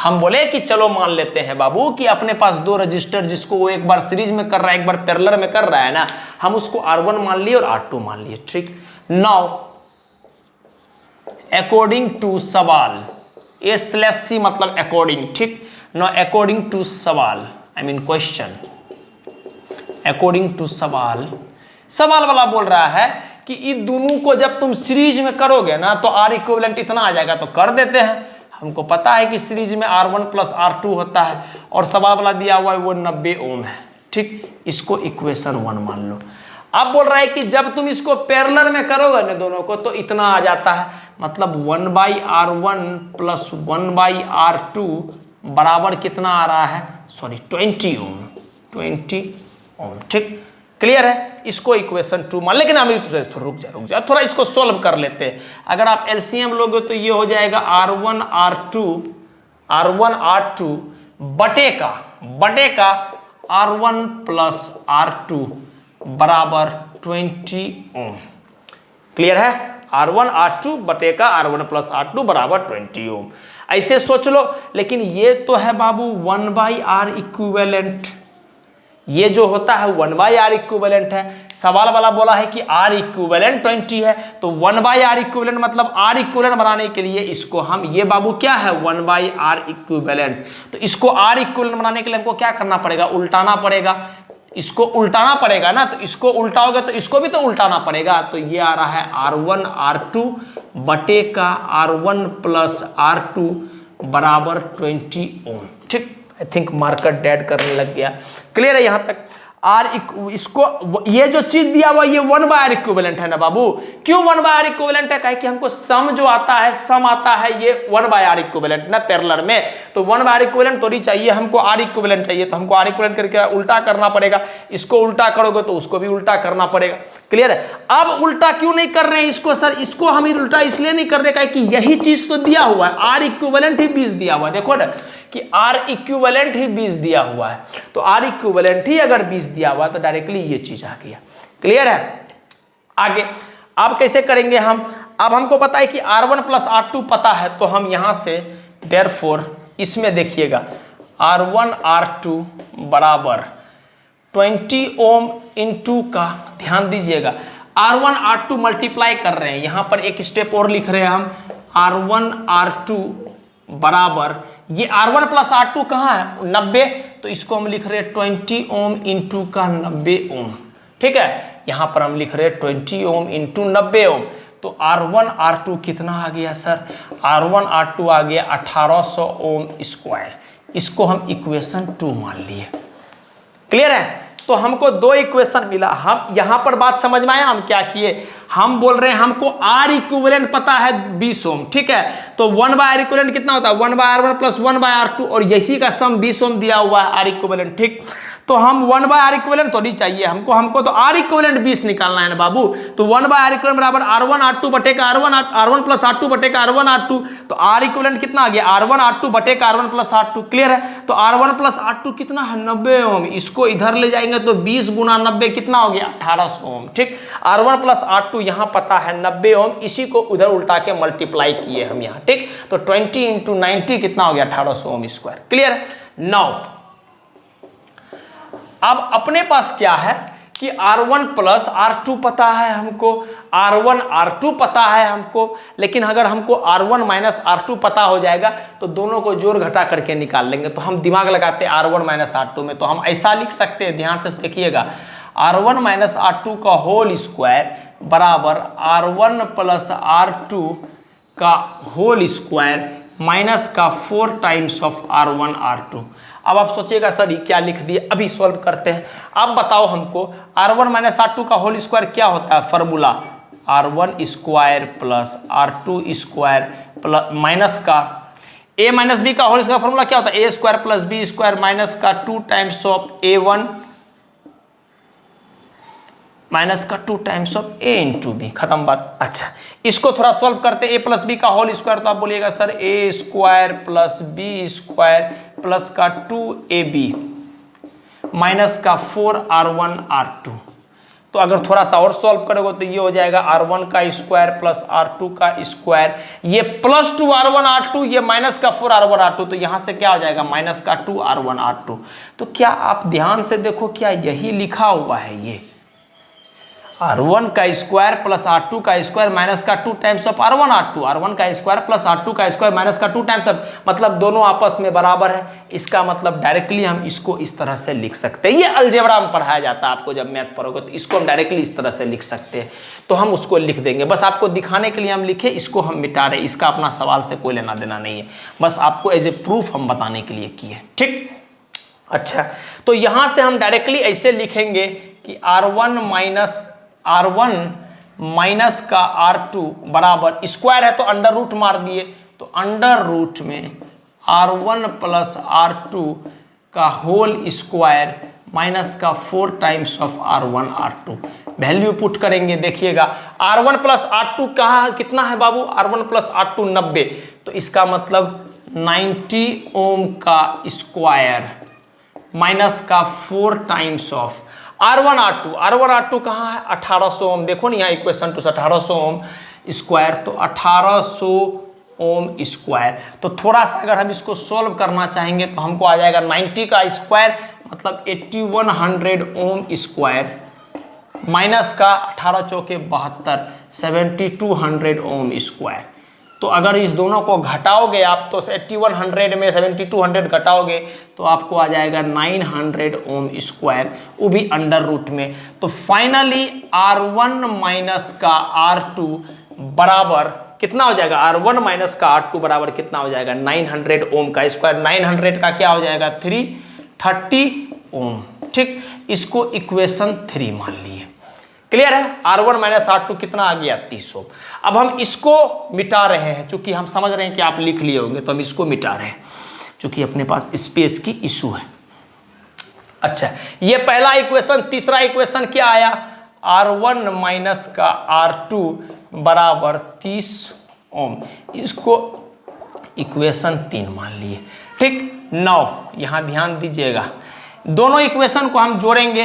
हम बोले कि चलो मान लेते हैं बाबू कि अपने पास दो रजिस्टर जिसको वो एक बार सीरीज में कर रहा है एक बार पैरेलल में कर रहा है ना, हम उसको R1 मान लिए और R2 मान लिए, ठीक। नाउ अकॉर्डिंग टू सवाल, A/C मतलब अकॉर्डिंग, ठीक। नाउ अकॉर्डिंग टू सवाल, I mean question, according to सवाल वाला बोल रहा है कि इन दोनों को जब तुम सीरीज में करोगे ना तो R इक्विवेलेंट इतना आ जाएगा, तो कर देते हैं। हमको पता है कि सीरीज में R1 प्लस R2 होता है और सवाल वाला दिया हुआ है वो 90 ओम है, ठीक। इसको इक्वेशन 1 मान लो। अब बोल रहा है कि जब तुम इसको पैरेलल में करोगे ना दोनों को तो इतना आ जाता है, मतलब 1/R1 प्लस 1/R2 बराबर कितना आ रहा है, सॉरी 20 ओम, ठीक। क्लियर है, इसको इक्वेशन 2 मान। लेकिन हम रुक जा थोड़ा इसको सोल्व कर लेते हैं। अगर आप एलसीएम लोगे तो ये हो जाएगा R1 R2 बटे का R1 प्लस R2 बराबर 20 ओम। क्लियर है, R1 R2 बटे का R1 प्लस R2 बराबर 20 ओम। ऐसे सोच लो। लेकिन ये तो है बाबू 1/R इक्विवेलेंट, ये जो होता है 1/R इक्विवेलेंट है। सवाल वाला बोला है कि R इक्विवेलेंट 20 है, तो 1/R इक्विवेलेंट मतलब R इक्विवेलेंट बनाने के लिए इसको हम, ये बाबू क्या है 1/R इक्विवेलेंट, तो इसको R इक्विवेलेंट बनाने के लिए हमको क्या करना पड़ेगा, उल्टाना पड़ेगा। इसको उल्टाना पड़ेगा ना, तो इसको उल्टाओगे तो इसको भी तो उल्टाना पड़ेगा। तो ये आ रहा है R1 R2 बटे का R1 प्लस R2 बराबर 20 ओम, ठीक। आई थिंक मार्कर डेड करने लग गया। क्लियर है यहाँ तक। इसको ये जो चीज दिया हुआ ये 1/R इक्विवेलेंट है ना बाबू। क्यों 1/R इक्विवेलेंट है, कि हमको सम जो आता है, सम आता है ये 1/R इक्विवेलेंट ना पैरेलल में, तो 1/R इक्विवेलेंट थोड़ी चाहिए हमको, R इक्विवेलेंट चाहिए, तो हमको R इक्विवेलेंट करके उल्टा करना पड़ेगा। इसको उल्टा करोगे तो उसको भी उल्टा करना पड़ेगा। क्लियर है। अब उल्टा क्यों नहीं कर रहे हैं इसको, सर इसको हम उल्टा इसलिए नहीं कर रहे कि यही चीज तो दिया हुआ है, R इक्विवेलेंट ही 20 दिया हुआ है। देखो ना कि R इक्विवेलेंट ही 20 दिया हुआ है, तो R इक्विवेलेंट ही अगर 20 दिया हुआ है तो डायरेक्टली ये चीज आ गया। क्लियर है। आगे अब कैसे करेंगे हम, अब हमको पता है कि R1 प्लस R2 पता है, तो हम यहां से देयरफॉर इसमें देखिएगा R1 R2 बराबर 20 ओम इंटू का, ध्यान दीजिएगा R1 R2 मल्टीप्लाई कर रहे हैं, यहां पर एक स्टेप और लिख रहे हैं हम, R1 R2 बराबर ये R1 प्लस R2 कहाँ है 90, तो इसको हम लिख रहे हैं 20 ओम इंटू का 90 ओम, ठीक है। यहां पर हम लिख रहे हैं 20 ओम इंटू 90 ओम, तो R1 R2 कितना आ गया सर, R1 R2 आ गया 1800 ओम स्क्वायर। इसको हम इक्वेशन 2 मान लिए। क्लियर है। तो हमको दो इक्वेशन मिला। हम यहां पर बात समझ में आया, हम क्या किए, हम बोल रहे हैं हमको R इक्विवेलेंट पता है 20 ओम, ठीक है। तो 1/R इक्विवेलेंट कितना होता है 1/R1 प्लस 1/R2, और इसी का सम 20 ओम दिया हुआ है R इक्विवेलेंट, ठीक। तो हम 1/R इक्विवेलेंट तो नहीं चाहिए हमको तो R इक्विवेलेंट 20 निकालना है ना बाबू। तो 1/R इक्विवेलेंट बराबर R1 R2 बटे का R1 प्लस R2 बटे का R1 R2, तो R इक्विवेलेंट कितना आ गया R1 R2 बटे का R1 प्लस R2। क्लियर है। तो R1 प्लस R2 कितना है 90 ओम, इसको इधर ले जाएंगे तो 20 गुना 90 कितना हो गया 1800 ओम, ठीक। R1 प्लस R2 यहाँ पता है 90 ओम, इसी को उधर उल्टा के मल्टीप्लाई किए हम यहाँ, ठीक। तो 20 इंटू 90 कितना हो गया 1800 ओम स्क्वायर। क्लियर। नाउ अब अपने पास क्या है कि R1 प्लस R2 पता है हमको, R1 R2 पता है हमको, लेकिन अगर हमको R1 माइनस R2 पता हो जाएगा तो दोनों को जोड़ घटा करके निकाल लेंगे। तो हम दिमाग लगाते हैं R1 माइनस R2 में, तो हम ऐसा लिख सकते हैं, ध्यान से देखिएगा, R1 माइनस R2 का होल स्क्वायर बराबर R1 प्लस R2 का होल स्क्वायर माइनस का 4 टाइम्स ऑफ R1 R2। अब आप सोचिएगा सर ये क्या लिख दिए, अभी सॉल्व करते हैं। अब बताओ हमको R1 माइनस R2 का होल स्क्वायर क्या होता है, formula R1 square plus R2 square plus minus का A माइनस B का होल स्क्वायर फॉर्मूला क्या होता है, A square plus B square minus का 2 टाइम्स ऑफ A1 माइनस का 2 times of A into B, खत्म बात। अच्छा इसको थोड़ा सॉल्व करते, A प्लस बी का होल स्क्वायर, तो आप बोलिएगा sir A square plus B square plus का 2AB माइनस का 4R1 R2। तो अगर थोड़ा सा और सॉल्व करोगे तो ये हो जाएगा R1 का स्क्वायर प्लस R2 का स्क्वायर, ये प्लस 2R1 R2, ये माइनस का 4R1 R2, तो यहाँ से क्या हो जाएगा माइनस का 2R1 R2। तो क्या आप ध्यान से देखो, क्या यही लिखा हुआ है, ये R1 का स्क्वायर प्लस R2 का स्क्वायर माइनस का 2 times of R1 R2, R1 का स्क्वायर प्लस R2 का स्क्वायर माइनस का 2 टाइम्स ऑफ, मतलब दोनों आपस में बराबर है। इसका मतलब डायरेक्टली हम इसको इस तरह से लिख सकते हैं। ये अलजेब्रा में पढ़ाया जाता है आपको, जब मैथ पढ़ोगे तो इसको हम डायरेक्टली इस तरह से लिख सकते हैं। तो हम उसको लिख देंगे, बस आपको दिखाने के लिए हम लिखे, इसको हम मिटा रहे, इसका अपना सवाल से कोई लेना देना नहीं है, बस आपको एज ए प्रूफ हम बताने के लिए किए, ठीक। अच्छा तो यहाँ से हम डायरेक्टली ऐसे लिखेंगे कि R1 माइनस का R2 बराबर, स्क्वायर है तो अंडर रूट मार दिए, तो अंडर रूट में R1 प्लस R2 का होल स्क्वायर माइनस का 4 times of R1 R2। Value put करेंगे, देखिएगा R1 प्लस R2 कहाँ कितना है बाबू, R1 प्लस R2 90, तो इसका मतलब 90 ओम का स्क्वायर माइनस का 4 टाइम्स ऑफ R1 R2 कहाँ है 1800 ओम, देखो ना यहाँ इक्वेशन टू 1800 ओम स्क्वायर, तो 1800 ओम स्क्वायर। तो थोड़ा सा अगर हम इसको सॉल्व करना चाहेंगे तो हमको आ जाएगा 90 का स्क्वायर मतलब 8100 ओम स्क्वायर माइनस का 18 चौके 72 7200 ओम स्क्वायर। तो अगर इस दोनों को घटाओगे आप, तो 8100 में 7200 घटाओगे तो आपको आ जाएगा 900 ओम स्क्वायर, वो भी अंडर रूट में। तो फाइनली R1 माइनस का R2 बराबर कितना हो जाएगा, R1 माइनस का R2 बराबर कितना हो जाएगा 900 ओम का स्क्वायर, 900 का क्या हो जाएगा 330 ओम, ठीक। इसको इक्वेशन 3 मान लिए, क्लियर है। R1 माइनस R2 कितना आ गया 30 ओम। अब हम इसको मिटा रहे हैं, चूंकि हम समझ रहे हैं कि आप लिख लिए होंगे, तो हम इसको मिटा रहे हैं चूंकि अपने पास स्पेस की इशू है। अच्छा ये पहला इक्वेशन, तीसरा इक्वेशन क्या आया, R1 माइनस का R2 बराबर 30 ओम, इसको इक्वेशन 3 मान लिए, ठीक। नाउ यहां ध्यान दीजिएगा, दोनों इक्वेशन को हम जोड़ेंगे,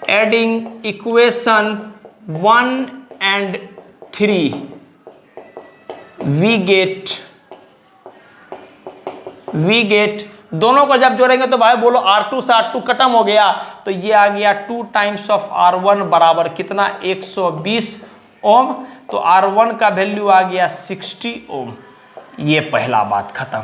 adding equation 1 and 3 we get दोनों को जब जोड़ेंगे तो भाई बोलो R2 से R2 खत्म हो गया, तो ये आ गया 2 टाइम्स ऑफ R1 बराबर कितना 120 ओम, तो R1 का वैल्यू आ गया 60 ओम, ये पहला बात खत्म।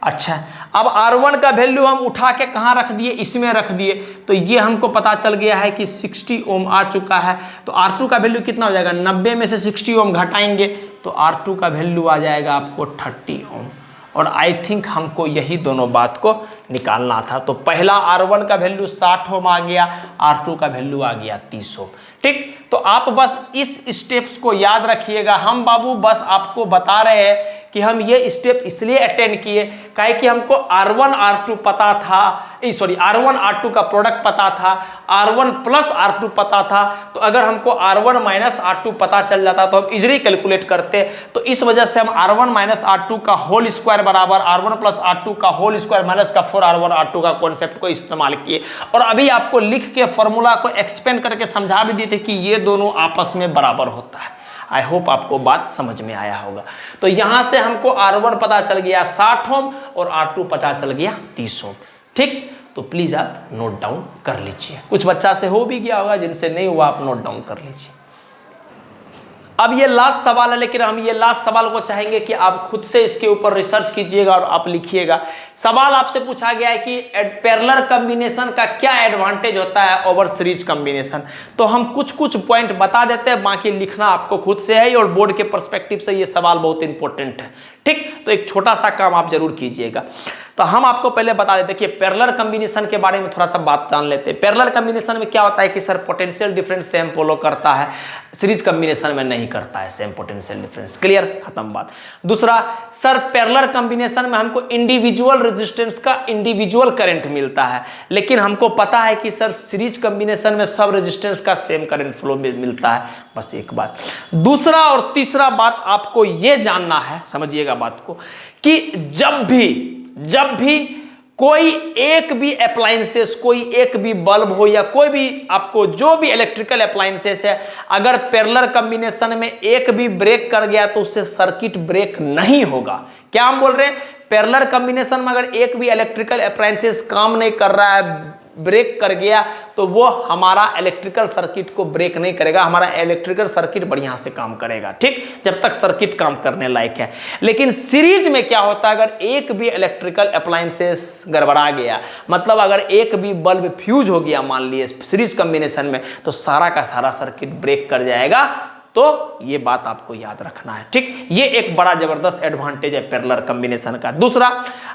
अच्छा अब R1 का वैल्यू हम उठा के कहाँ रख दिए, इसमें रख दिए, तो ये हमको पता चल गया है कि 60 ओम आ चुका है। तो R2 का वैल्यू कितना हो जाएगा, 90 में से 60 ओम घटाएंगे तो R2 का वैल्यू आ जाएगा आपको 30 ओम। और आई थिंक हमको यही दोनों बात को निकालना था। तो पहला R1 का वैल्यू 60 ओम आ गया, R2 का वैल्यू आ गया 30 ओम, ठीक। तो आप बस इस स्टेप्स को याद रखिएगा। हम बाबू बस आपको बता रहे हैं कि हम ये स्टेप इसलिए अटेंड किए काहे कि हमको R1 R2 पता था, R1 R2 का प्रोडक्ट पता था, R1 प्लस R2 पता था। तो अगर हमको R1 माइनस R2 पता चल जाता तो हम इजीली कैलकुलेट करते। तो इस वजह से हम R1 माइनस R2 का होल स्क्वायर बराबर R1 प्लस R2 का होल स्क्वायर माइनस का 4R1 R2 का कॉन्सेप्ट को इस्तेमाल किए। और अभी आपको लिख के फॉर्मूला को एक्सपेंड करके समझा भी दिए थे कि ये दोनों आपस में बराबर होता है। आई होप आपको बात समझ में आया होगा। तो यहां से हमको R1 पता चल गया 60 ओम और R2 पता चल गया 30 ओम, ठीक। तो प्लीज आप नोट डाउन कर लीजिए। कुछ बच्चा से हो भी गया होगा, जिनसे नहीं हुआ आप नोट डाउन कर लीजिए। अब ये लास्ट सवाल है, लेकिन हम ये लास्ट सवाल को चाहेंगे कि आप खुद से इसके ऊपर रिसर्च कीजिएगा और आप लिखिएगा। सवाल आपसे पूछा गया है कि पैरेलल कॉम्बिनेशन का क्या एडवांटेज होता है ओवर सीरीज कॉम्बिनेशन। तो हम कुछ कुछ पॉइंट बता देते हैं, बाकी लिखना आपको खुद से है और बोर्ड के पर्सपेक्टिव से ये सवाल बहुत इंपॉर्टेंट है। ठीक, तो एक छोटा सा काम आप जरूर कीजिएगा। तो हम आपको पहले बता देते हैं कि पैरेलल कॉम्बिनेशन के बारे में थोड़ा सा बात जान लेते हैं। पैरेलल कॉम्बिनेशन में क्या होता है कि sir potential difference same follow करता है, सीरीज कॉम्बिनेशन में नहीं करता है सेम पोटेंशियल डिफरेंस। क्लियर, खत्म बात। दूसरा, सर पैरेलल कॉम्बिनेशन में हमको इंडिविजुअल रेजिस्टेंस का इंडिविजुअल करंट मिलता है, लेकिन हमको पता है कि सर सीरीज कॉम्बिनेशन में सब रेजिस्टेंस का सेम करंट फ्लो मिलता है। बस एक बात। दूसरा और तीसरा बात आपको यह जानना है, समझिएगा बात को, कि जब भी कोई एक भी अप्लायंसेस, कोई एक भी बल्ब हो या कोई भी आपको जो भी इलेक्ट्रिकल अप्लायंसेस है, अगर पैरेलल कॉम्बिनेशन में एक भी ब्रेक कर गया तो उससे सर्किट ब्रेक नहीं होगा। क्या हम बोल रहे हैं? पैरेलल कॉम्बिनेशन में अगर एक भी इलेक्ट्रिकल अप्लायंसेस काम नहीं कर रहा है, ब्रेक कर गया, तो वो हमारा इलेक्ट्रिकल सर्किट को ब्रेक नहीं करेगा, हमारा इलेक्ट्रिकल सर्किट बढ़िया से काम करेगा। ठीक, जब तक सर्किट काम करने लायक है। लेकिन सीरीज में क्या होता है, अगर एक भी इलेक्ट्रिकल अप्लायंसेस गड़बड़ा गया, मतलब अगर एक भी बल्ब फ्यूज हो गया मान लिए सीरीज कॉम्बिनेशन में, तो सारा का सारा सर्किट ब्रेक कर जाएगा। तो ये बात आपको याद रखना है। ठीक, ये एक बड़ा जबरदस्त एडवांटेज है पैरेलल कॉम्बिनेशन का। दूसरा,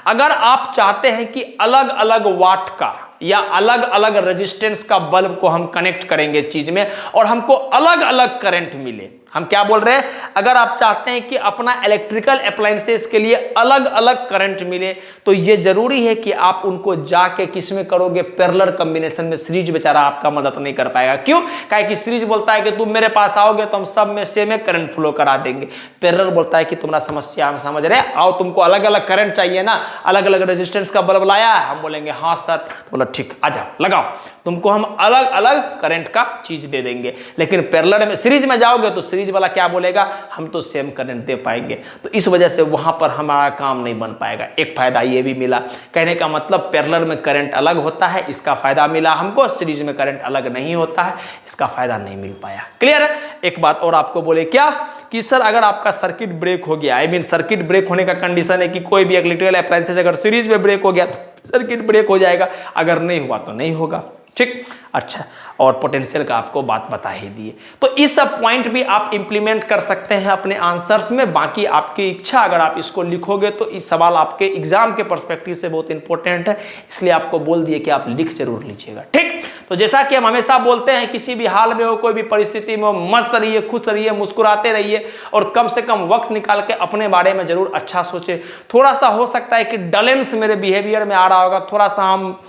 अगर आप चाहते हैं कि अलग अलग वाट का या अलग अलग रेजिस्टेंस का बल्ब को हम कनेक्ट करेंगे चीज में और हमको अलग अलग करंट मिले, हम क्या बोल रहे हैं, अगर आप चाहते हैं कि अपना इलेक्ट्रिकल अप्लायंसेस के लिए अलग अलग करंट मिले, तो ये जरूरी है कि आप उनको जाके किस में करोगे, पैरेलल कॉम्बिनेशन में। सीरीज बेचारा आपका मदद नहीं कर पाएगा। क्यों? काहे कि सीरीज बोलता है कि तुम मेरे पास आओगे तो हम सब में सेम करंट फ्लो करा देंगे। पैरेलल बोलता है कि तुम्हारा समस्या हम समझ रहे हैं, आओ तुमको अलग अलग करंट चाहिए ना, अलग अलग रेजिस्टेंस का बल्ब लाया है, हम बोलेंगे हाँ सर, बोला ठीक, आजा लगाओ, तुमको हम अलग अलग करंट का चीज दे देंगे। लेकिन पैरेलल में, सीरीज में जाओगे तो सीरीज वाला क्या बोलेगा, हम तो सेम करंट दे पाएंगे। तो इस वजह से वहां पर हमारा काम नहीं बन पाएगा। एक फायदा ये भी मिला, कहने का मतलब पैरेलल में करंट अलग होता है, इसका फायदा मिला हमको, सीरीज में करंट अलग नहीं होता है, इसका फायदा नहीं मिल पाया। क्लियर है? एक बात और आपको बोले क्या, कि सर अगर आपका सर्किट ब्रेक हो गया, आई मीन सर्किट ब्रेक होने का कंडीशन है कि कोई भी इलेक्ट्रिकल अप्लायंसेस अगर सीरीज में ब्रेक हो गया तो सर्किट ब्रेक हो जाएगा, अगर नहीं हुआ तो नहीं होगा। ठीक, अच्छा, और पोटेंशियल का आपको बात बता ही दिए। तो इस सब पॉइंट भी आप इंप्लीमेंट कर सकते हैं अपने आंसर्स में। बाकी आपकी इच्छा, अगर आप इसको लिखोगे तो इस सवाल आपके एग्जाम के पर्सपेक्टिव से बहुत इंपॉर्टेंट है, इसलिए आपको बोल दिए कि आप लिख जरूर लीजिएगा। ठीक, तो जैसा कि हम हमेशा बोलते हैं, किसी भी हाल में हो, कोई भी परिस्थिति में हो, मस्त रहिए, खुश रहिए, मुस्कुराते रहिए और कम से कम वक्त निकाल के अपने बारे में जरूर अच्छा सोचे। थोड़ा सा हो सकता है कि डलेंस मेरे बिहेवियर में आ रहा होगा, थोड़ा सा हम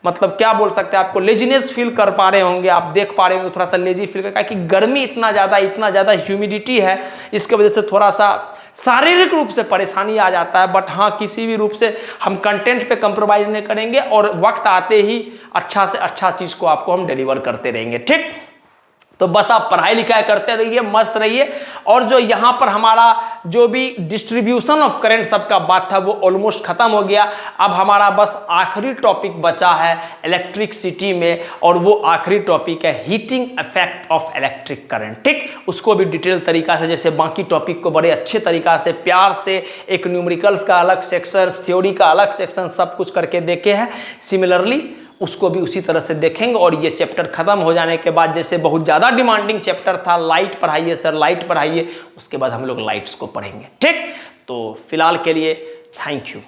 मतलब क्या बोल सकते हैं, आपको लेजीनेस फील कर पा रहे होंगे, आप देख पा रहे होंगे थोड़ा सा लेजी फील कर, कि गर्मी इतना ज़्यादा ह्यूमिडिटी है, इसके वजह से थोड़ा सा शारीरिक रूप से परेशानी आ जाता है। बट हाँ, किसी भी रूप से हम कंटेंट पे कंप्रोमाइज नहीं करेंगे और वक्त आते ही अच्छा से अच्छा चीज़ को आपको हम डिलीवर करते रहेंगे। ठीक, तो बस आप पढ़ाई लिखाई करते रहिए, मस्त रहिए। और जो यहाँ पर हमारा जो भी डिस्ट्रीब्यूशन ऑफ करंट सबका बात था वो ऑलमोस्ट खत्म हो गया। अब हमारा बस आखिरी टॉपिक बचा है इलेक्ट्रिसिटी में, और वो आखिरी टॉपिक है heating effect of electric current. ठीक, उसको भी डिटेल तरीका से, जैसे बाकी टॉपिक को बड़े अच्छे तरीका से प्यार से, एक न्यूमेरिकल्स का अलग सेक्शन, थ्योरी का अलग सेक्शन, सब कुछ करके देखे हैं। सिमिलरली उसको भी उसी तरह से देखेंगे। और ये चैप्टर खत्म हो जाने के बाद, जैसे बहुत ज़्यादा डिमांडिंग चैप्टर था, लाइट पढ़ाइए सर, लाइट पढ़ाइए, उसके बाद हम लोग लाइट्स को पढ़ेंगे। ठीक, तो फिलहाल के लिए थैंक यू।